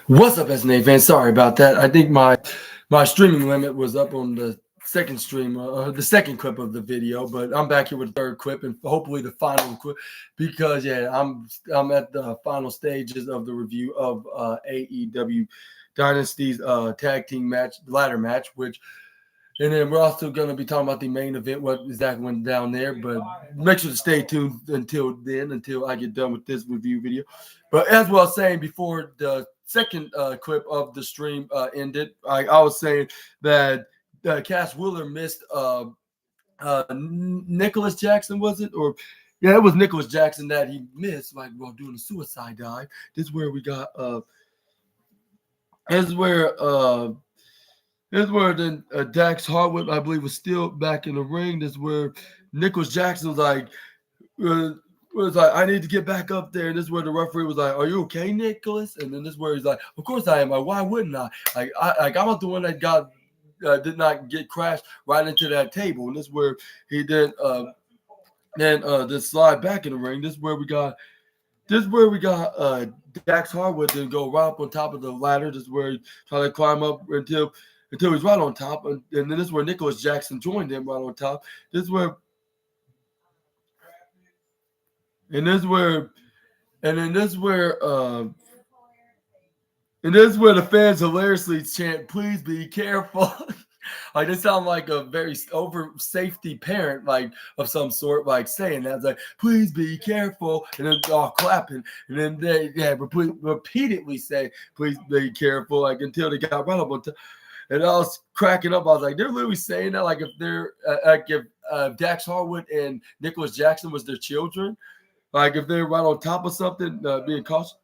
What's up, SNA fans? Sorry about that. I think my streaming limit was up on the second stream, the second clip of the video. But I'm back here with the third clip and hopefully the final clip because I'm at the final stages of the review of AEW Dynasty's tag team match, ladder match, and then we're also going to be talking about the main event, what exactly went down there. But make sure to stay tuned until then, until I get done with this review video. But as I was saying before the second clip of the stream ended, I was saying that Cass Wheeler missed Nicholas Jackson, was it? Or yeah, it was Nicholas Jackson that he missed, like while doing a suicide dive. This is where we got. This is where. This is where then Dax Harwood, I believe, was still back in the ring. This is where Nicholas Jackson was like, I need to get back up there. And this is where the referee was like, are you okay, Nicholas? And then this is where he's like, of course I am. Like, why wouldn't I? I'm not the one that did not get crashed right into that table. And this is where he then slide back in the ring. This is where we got Dax Harwood then go right up on top of the ladder. This is where he try to climb up until he's right on top. And then this is where Nicholas Jackson joined him right on top. This is where the fans hilariously chant, "Please be careful." Like they sound like a very over safety parent, like of some sort, like saying that. It's like, "Please be careful," and then all clapping, and then they repeatedly say, "Please be careful," like until they got right up on top. And I was cracking up. I was like, they're literally saying that, like if they're if Dax Harwood and Nicholas Jackson was their children, like if they're right on top of something, being cautious.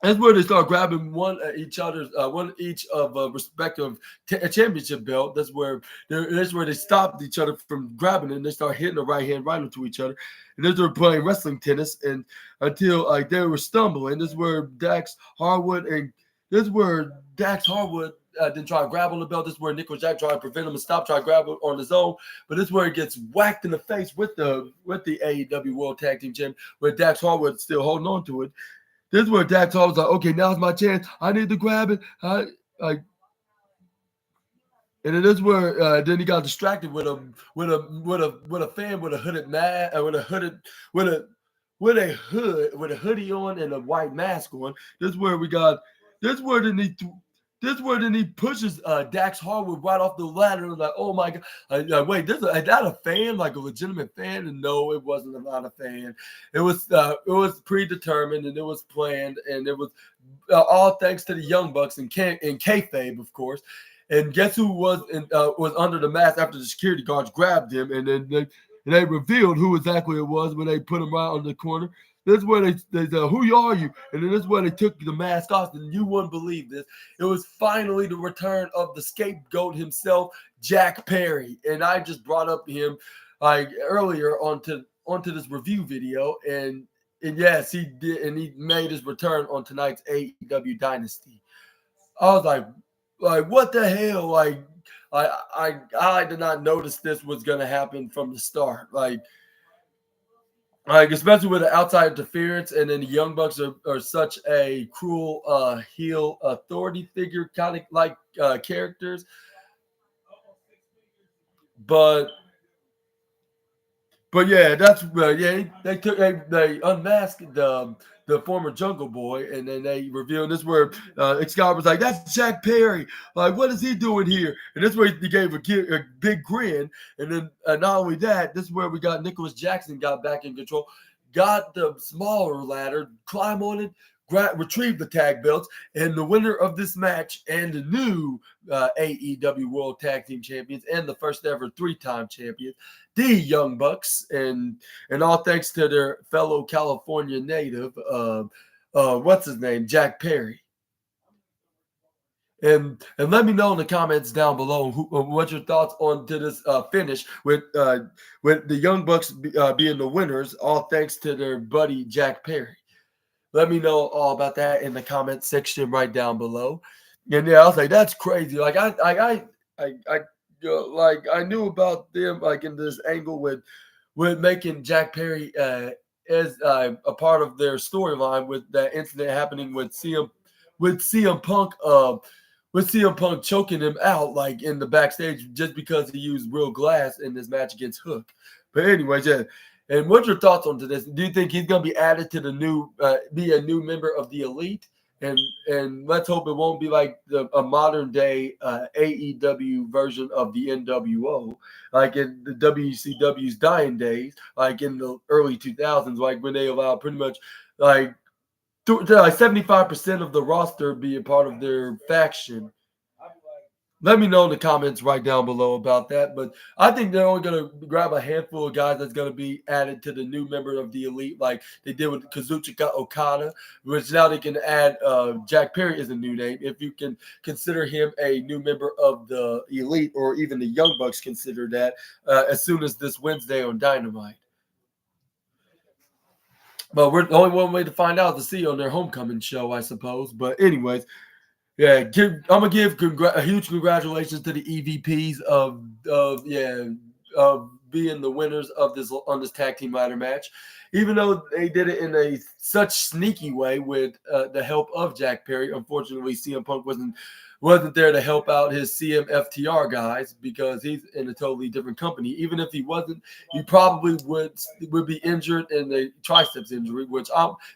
That's where they start grabbing one each of respective championship belt. That's where they stopped each other from grabbing it. And they start hitting the right hand right into each other. And then they're playing wrestling tennis, and until like they were stumbling. This is where Dax Harwood didn't try to grab on the belt. This is where Nicholas Jackson tried to prevent him and stop, try to grab it on his own. But this is where he gets whacked in the face with the AEW World Tag Team Champion, where Dax Harwood still holding on to it. This is where Dax Harwood's like, okay, now's my chance. I need to grab it. And then this is where then he got distracted with a fan with a hooded mask, with a hoodie on and a white mask on. This is where then he pushes Dax Harwood right off the ladder. Like, oh my God! Wait, is that a fan? Like a legitimate fan? And no, it wasn't not a fan. It was predetermined and it was planned, and it was all thanks to the Young Bucks and kayfabe, of course. And guess who was under the mask after the security guards grabbed him, and then they revealed who exactly it was when they put him right on the corner. This is where they said, who are you? And then this is where they took the mask off, and you wouldn't believe this. It was finally the return of the scapegoat himself, Jack Perry. And I just brought up him like earlier onto this review video. And yes, he did, and he made his return on tonight's AEW Dynasty. I was like what the hell? Like I did not notice this was gonna happen from the start. Like especially with the outside interference, and then the Young Bucks are such a cruel heel authority figure kind of like characters. But yeah, that's they unmasked the former Jungle Boy, and then they revealed this where Excalibur was like, "That's Jack Perry. Like, what is he doing here?" And this where he gave a big grin. And then not only that, this is where we got Nicholas Jackson got back in control, got the smaller ladder, climb on it, retrieve the tag belts, and the winner of this match and the new AEW World Tag Team Champions and the first ever 3-time champions, the Young Bucks, and all thanks to their fellow California native, what's his name, Jack Perry. And let me know in the comments down below what your thoughts on to this finish with the Young Bucks being the winners, all thanks to their buddy Jack Perry. Let me know all about that in the comment section right down below. And yeah, I was like, that's crazy. Like I knew about them like in this angle with making Jack Perry as a part of their storyline with that incident happening with CM with CM Punk choking him out like in the backstage just because he used real glass in this match against Hook. But anyways, yeah. And what's your thoughts on this? Do you think he's gonna be added to the new be a new member of the Elite? And let's hope it won't be like a modern day AEW version of the NWO, like in the WCW's dying days, like in the early 2000s, like when they allowed pretty much like 75% of the roster be a part of their faction. Let me know in the comments right down below about that. But I think they're only going to grab a handful of guys that's going to be added to the new member of the Elite, like they did with Kazuchika Okada, which now they can add Jack Perry as a new name. If you can consider him a new member of the Elite, or even the Young Bucks consider that as soon as this Wednesday on Dynamite. But we're the only one way to find out to see on their homecoming show, I suppose. But anyways, yeah, I'm gonna give a huge congratulations to the EVPs of being the winners of this on this tag team ladder match, even though they did it in a such sneaky way with the help of Jack Perry. Unfortunately, CM Punk wasn't there to help out his CMFTR guys because he's in a totally different company. Even if he wasn't, he probably would be injured in a triceps injury, which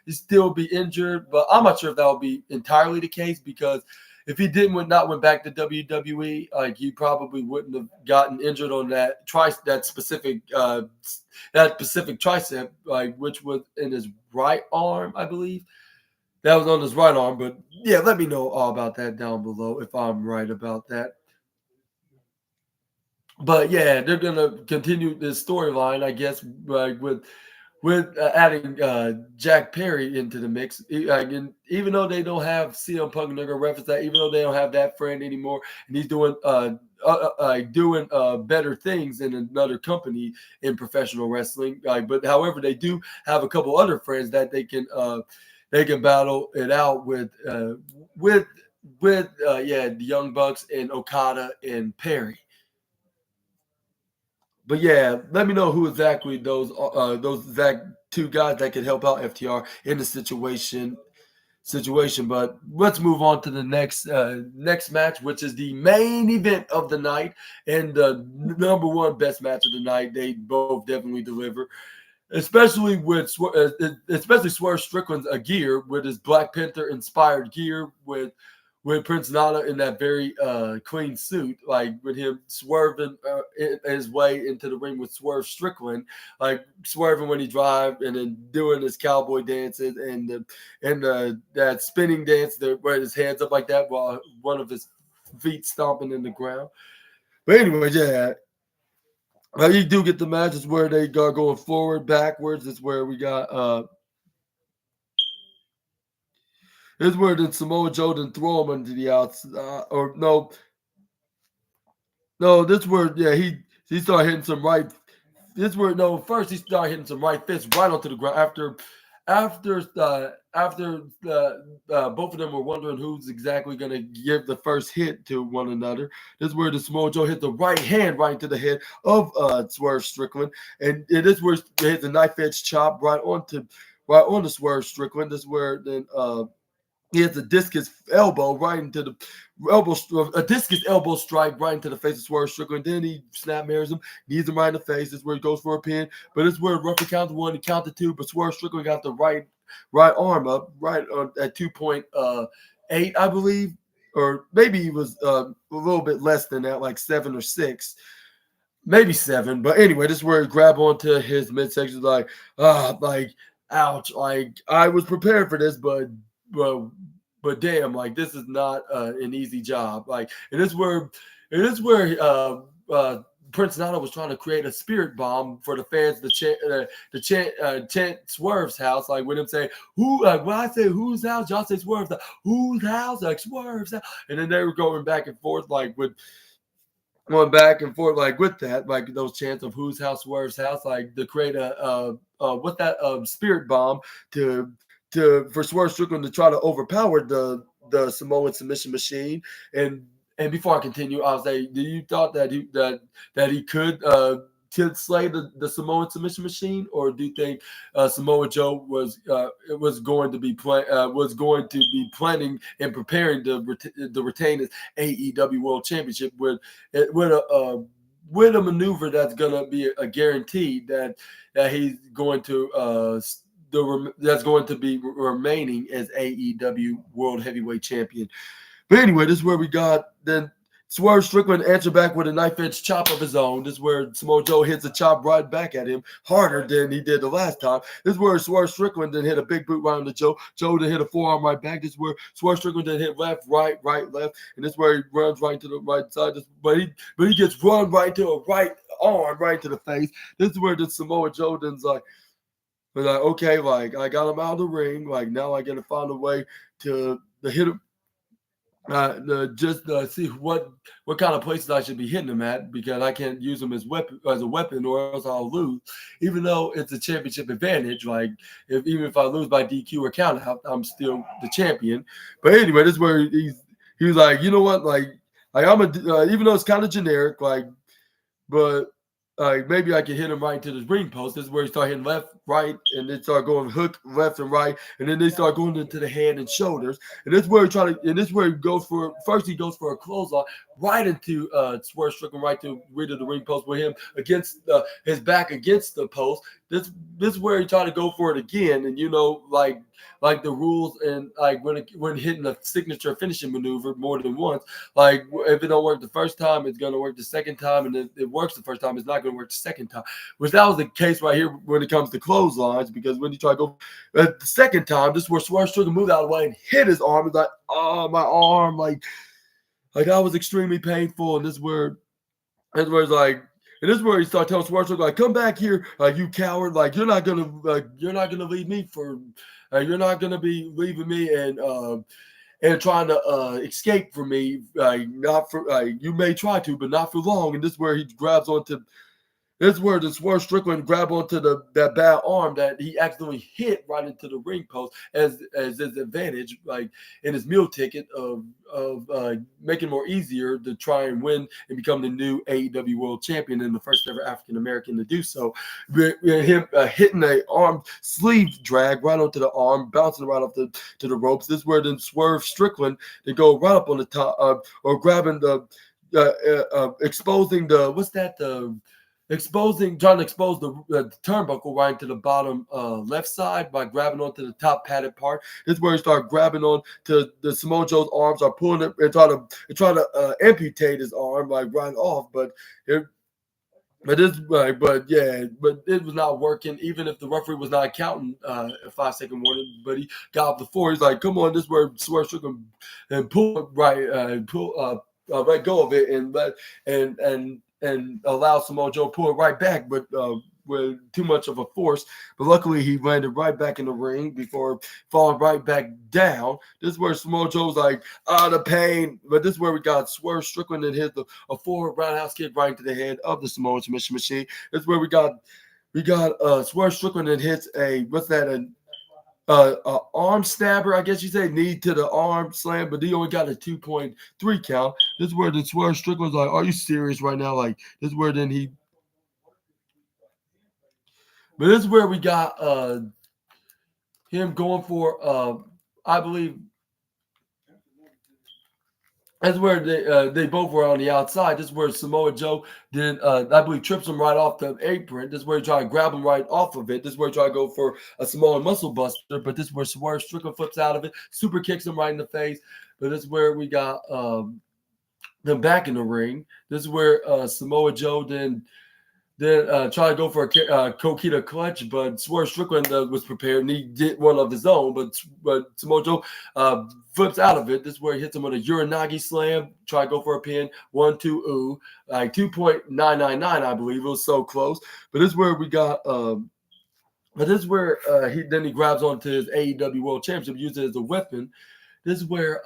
he'd still be injured, but I'm not sure if that will be entirely the case because if he went back to WWE, like he probably wouldn't have gotten injured on that specific tricep, like which was in his right arm, I believe. That was on his right arm, but yeah, let me know all about that down below if I'm right about that. But yeah, they're gonna continue this storyline, I guess, like with adding Jack Perry into the mix. Even though they don't have CM Punk, they're gonna reference that. Even though they don't have that friend anymore, and he's doing better things in another company in professional wrestling. But however, they do have a couple other friends that they can battle it out with the Young Bucks and Okada and Perry. But yeah, let me know who exactly those exact two guys that could help out FTR in the situation. But let's move on to the next match, which is the main event of the night and the number one best match of the night. They both definitely deliver. Especially Swerve Strickland's gear with his Black Panther inspired gear with Prince Nana in that very clean suit, like with him swerving his way into the ring with Swerve Strickland, like swerving when he drives and then doing his cowboy dances and that spinning dance where his hands up like that while one of his feet stomping in the ground. But anyway, yeah. You do get the match. It's where they are going forward, backwards. It's where we got it's where then Samoa Joe didn't throw him into the outside. Or no, this where he started hitting some right. This where first he started hitting some right fists right onto the ground after both of them were wondering who's exactly going to give the first hit to one another. This is where the Samoa Joe hit the right hand right into the head of Swerve Strickland, and it is where they hit the knife edge chop right on the Swerve Strickland. This is where then he hits a discus elbow right into the discus elbow strike right into the face of Swerve Strickland. Then he snap mirrors him, knees him right in the face. This is where he goes for a pin. But it's where roughly counted one, he counted two, but Swerve Strickland got the right arm up right at 2.8, I believe, or maybe he was a little bit less than that, like 7 or 6. Maybe 7, but anyway, this is where he grabbed onto his midsection, like ouch, like I was prepared for this, but damn, like this is not an easy job. Like it is where Prince Nana was trying to create a spirit bomb for the fans to chant Swerve's house, like when him say who, like when I say whose house, y'all say Swerve's house, whose house, like Swerve's house, and then they were going back and forth like with that, like those chants of whose house, Swerve's house, like to create a spirit bomb for Swerve Strickland to try to overpower the Samoan submission machine. And before I continue, I'll say, do you thought that he could to slay the Samoan submission machine, or do you think Samoa Joe was going to be planning and preparing to retain his AEW World Championship with a maneuver that's gonna be a guarantee that he's going to that's going to be remaining as AEW World Heavyweight Champion. But anyway, this is where we got then Swerve Strickland answered back with a knife edge chop of his own. This is where Samoa Joe hits a chop right back at him harder than he did the last time. This is where Swerve Strickland then hit a big boot right on the Joe. Joe then hit a forearm right back. This is where Swerve Strickland then hit left, right, left. And this is where he runs right to the right side. But he gets run right to a right arm, right to the face. This is where the Samoa Joe then's like, okay, like I got him out of the ring. Like now I got to find a way to hit him. See what kind of places I should be hitting him at, because I can't use him as a weapon, or else I'll lose. Even though it's a championship advantage, like even if I lose by DQ or count out, I'm still the champion. But anyway, this is where he was like, you know what, like I'm even though it's kind of generic, like, but maybe I can hit him right into the ring post. This is where he start hitting left, right, and then start going hook left and right, and then they start going into the head and shoulders. And this is where he goes for a clothesline right into Swerve Strickland right to rid of the ring post with him against his back against the post. This is where he tried to go for it again, and like the rules, and like when hitting a signature finishing maneuver more than once, like if it don't work the first time, it's gonna work the second time, and if it works the first time, it's not gonna work the second time. Which that was the case right here when it comes to clotheslines, because when you try to go the second time, this is where Swerve Strickland moved out of the way and hit his arm. It's like, oh, my arm, like that was extremely painful, and this is where it's like. And this is where he started telling Swerve Strickland, like, come back here, you coward! Like you're not gonna leave me for, you're not gonna be leaving me and trying to escape from me. Not for you may try to, but not for long. And this is where he grabs onto. This is where the Swerve Strickland grabbed onto that bad arm that he accidentally hit right into the ring post as his advantage, like in his meal ticket of making it more easier to try and win and become the new AEW World Champion and the first ever African American to do so. Him hitting an arm sleeve drag right onto the arm, bouncing right up to the ropes. This is where then Swerve Strickland they go right up on the top or grabbing exposing trying to expose the turnbuckle right to the bottom left side by grabbing onto the top padded part. This is where he started grabbing on to the Samoa Joe's arms, are pulling it and trying to amputate his arm, like right off. But it was not working. Even if the referee was not counting a 5-second warning, but he got off the floor. He's like, "Come on, this is where Swerve Strickland and pull let go of it and allow Samoa Joe to pull it right back, but with too much of a force. But luckily, he landed right back in the ring before falling right back down. This is where Samoa Joe's like out of pain. But this is where we got Swerve Strickland and hit a forward roundhouse kick right into the head of the Samoan submission machine. This is where we got Swerve Strickland and hits arm stabber, I guess you say, knee to the arm slam, but he only got a 2.3 count. This is where the Swerve Strickland's like, are you serious right now? Like, this is where then he. But this is where we got him going for, I believe. That's where they both were on the outside. This is where Samoa Joe then, I believe, trips him right off the apron. This is where he tried to grab him right off of it. This is where he tried to go for a Samoan muscle buster, but this is where Swerve Strickland flips out of it, super kicks him right in the face. But this is where we got them back in the ring. This is where Samoa Joe then try to go for a Kokita clutch, but Swerve Strickland was prepared, and he did one of his own, but Samoa Joe flips out of it. This is where he hits him with a Uranagi slam, try to go for a pin, 1-2, like 2.999, I believe. It was so close. But this is where we got but this is where he grabs onto his AEW World Championship, uses it as a weapon. This is where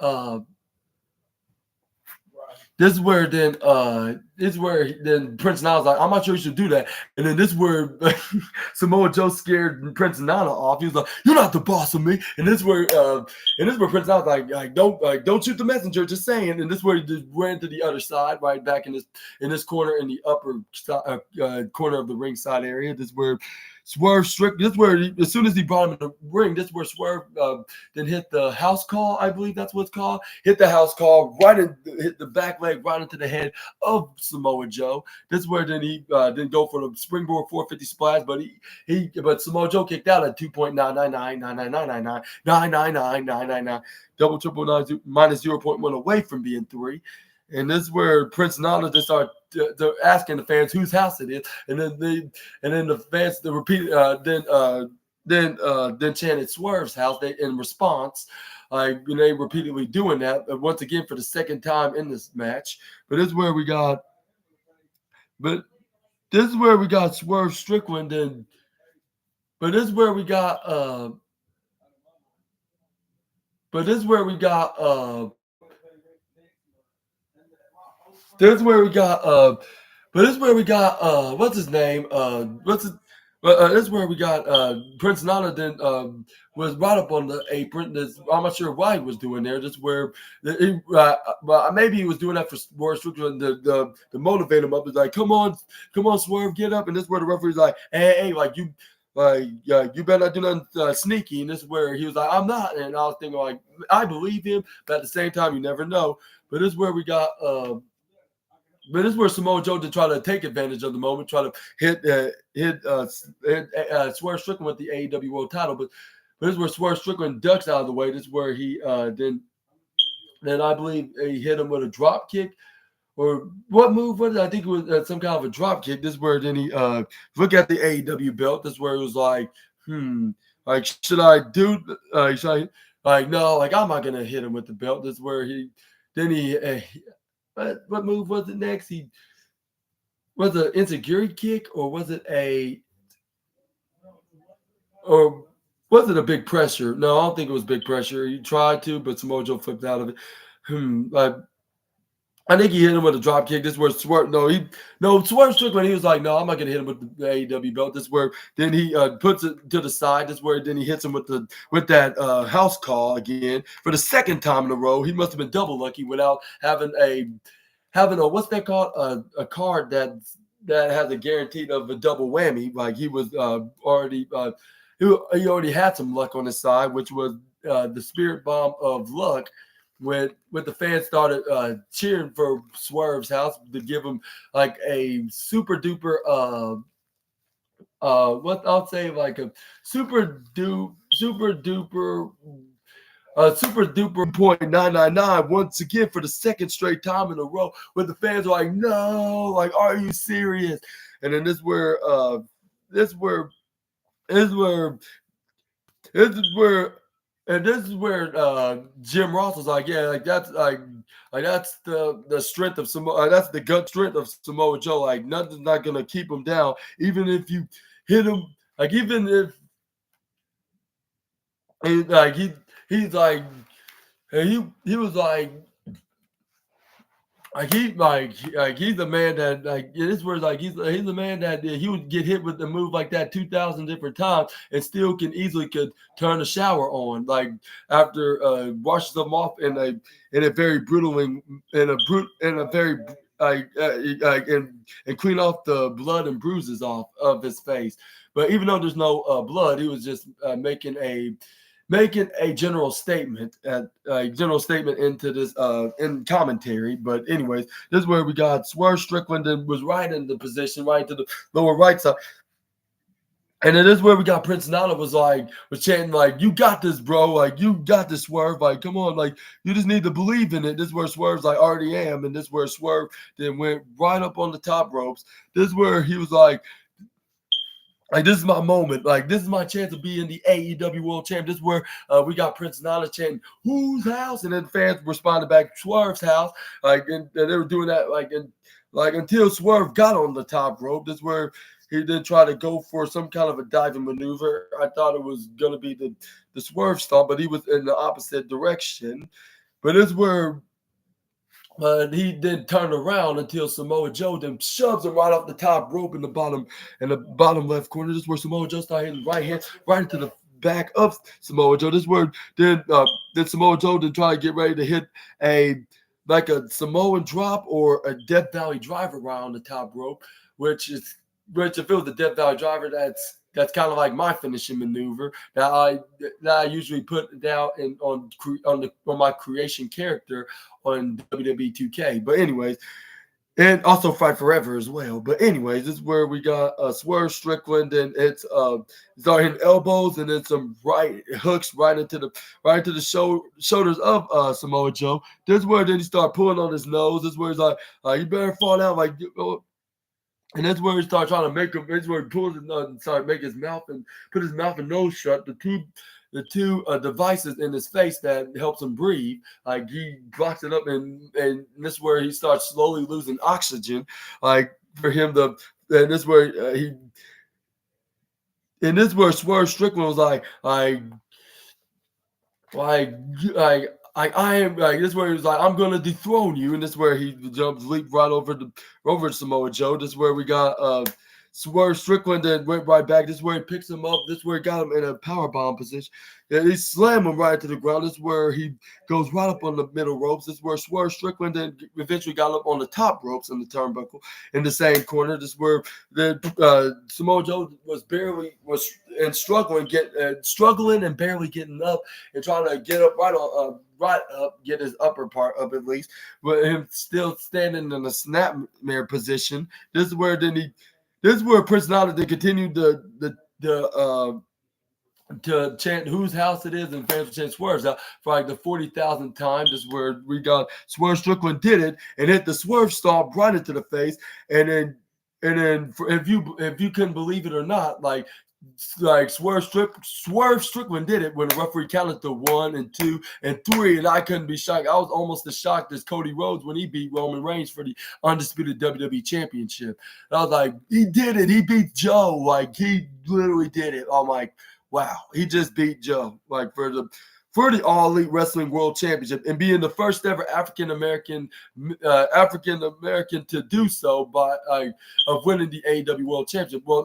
this is where then Prince Nana's like, I'm not sure you should do that. And then this is where Samoa Joe scared Prince Nana off. He was like, "You're not the boss of me." And this is where Prince Nana's like don't shoot the messenger, just saying. And this is where he just ran to the other side, right back in this corner in the upper corner of the ringside area. This is where Swerve Strickland. This is where as soon as he brought him in the ring, this is where Swerve then hit the house call. I believe that's what it's called. Hit the house call hit the back leg right into the head of Samoa Joe. This is where then he didn't go for the springboard 450 splash, but Samoa Joe kicked out at 2.9999999999999 double triple nine minus 0.1 away from being 3. And this is where Prince Nana just started asking the fans whose house it is, and then the fans then chanted Swerve's house. In response, they repeatedly doing that once again for the second time in this match. But this is where we got Swerve Strickland, and but this is where we got what's his name? This is where we got Prince Nana then was right up on the apron. I'm not sure why he was doing there. Just where maybe he was doing that for Swerve Strickland to motivate him up. It's like, come on, Swerve, get up. And this is where the referee's like, hey, you better not do nothing sneaky. And this is where he was like, I'm not. And I was thinking, like, I believe him, but at the same time, you never know. But this is where we got but this is where Samoa Joe to try to take advantage of the moment, try to hit Swerve Strickland with the AEW World Title. But this is where Swerve Strickland ducks out of the way. This is where he then I believe he hit him with a drop kick. Or what move was it? I think it was some kind of a drop kick. This is where then he look at the AEW belt. This is where it was like, like, should I do? Should I, no, like, I'm not gonna hit him with the belt. This is where what move was it next? Was it an insecurity kick, or was it a big pressure? No, I don't think it was big pressure. He tried to, but Samoa Joe flipped out of it. I think he hit him with a drop kick. This is where Swerve Strickland, he was like, no, I'm not going to hit him with the AEW belt. This is where then he puts it to the side. This is where then he hits him with that house call again for the second time in a row. He must have been double lucky without having a what's that called? A card that has a guaranteed of a double whammy. Like he was already he already had some luck on his side, which was the Spirit Bomb of Luck. When the fans started cheering for Swerve's house to give him like a super duper what I'll say, like a super duper 0.999 once again for the second straight time in a row, where the fans are like, no, like, are you serious? And then this is where Jim Ross was like, yeah, like that's that's the strength of Samoa, that's the gut strength of Samoa Joe. Like nothing's not gonna keep him down, even if you hit him. Like even if he was like he's the man that this was like he's the man that he would get hit with the move like that 2,000 different times and still could turn the shower on, like after washes them off in a very brutal and clean off the blood and bruises off of his face. But even though there's no blood, he was just making a general statement into this in commentary. But anyways, this is where we got Swerve Strickland was right in the position, right to the lower right side. And then this is where we got Prince Nana was chanting like, you got this, bro, like you got this, Swerve, like come on, like you just need to believe in it. This is where Swerve's like, already am. And this is where Swerve then went right up on the top ropes. This is where he was like, this is my moment. Like, this is my chance to be in the AEW World Champ. This is where we got Prince Nana chanting, whose house? And then fans responded back, Swerve's house. And they were doing that, until Swerve got on the top rope. This is where he did try to go for some kind of a diving maneuver. I thought it was going to be the Swerve stomp, but he was in the opposite direction. But this is where But he then turned around until Samoa Joe then shoves him right off the top rope in the bottom left corner. This is where Samoa Joe started hitting right hand right into the back of Samoa Joe. This is where then Samoa Joe then try to get ready to hit a Samoan drop or a Death Valley driver around the top rope, which if it was the Death Valley driver, that's kind of like my finishing maneuver that I usually put down on my creation character on WWE 2K. But anyways, and also Fight Forever as well. But anyways, this is where we got Swerve Strickland, and it's starting elbows and then some right hooks right into the shoulders of Samoa Joe. This is where then he start pulling on his nose. This is where he's like, you better fall down, like. And that's where he started trying to make him. That's where he pulled his nose and started making his mouth and put his mouth and nose shut. The two devices in his face that helps him breathe. Like he blocks it up, and this is where he starts slowly losing oxygen. Like for him to, and this is where and this is where Swerve Strickland was like I am like this is where he was like, I'm gonna dethrone you, and this is where he leaped right over Samoa Joe. This is where we got Swerve Strickland and went right back. This is where he picks him up. This is where he got him in a power bomb position. And he slammed him right to the ground. This is where he goes right up on the middle ropes. This is where Swerve Strickland then eventually got up on the top ropes in the turnbuckle in the same corner. This is where Samoa Joe was struggling and barely getting up and trying to get up right up, get his upper part up at least, but him still standing in a snapmare position. This is where Prince Nana continued to chant whose house it is, and fans will chant Swerve's out for like the 40,000th time. This is where we got Swerve Strickland did it and hit the Swerve stomp right into the face, and then if you couldn't believe it or not, like Swerve Strickland did it when the referee counted to 1 and 2 and 3, and I couldn't be shocked. I was almost as shocked as Cody Rhodes when he beat Roman Reigns for the undisputed WWE Championship. And I was like, he did it. He beat Joe. Like he literally did it. I'm like, wow, he just beat Joe. Like for the All Elite Wrestling World Championship and being the first ever African American to do so of winning the AEW World Championship. Well,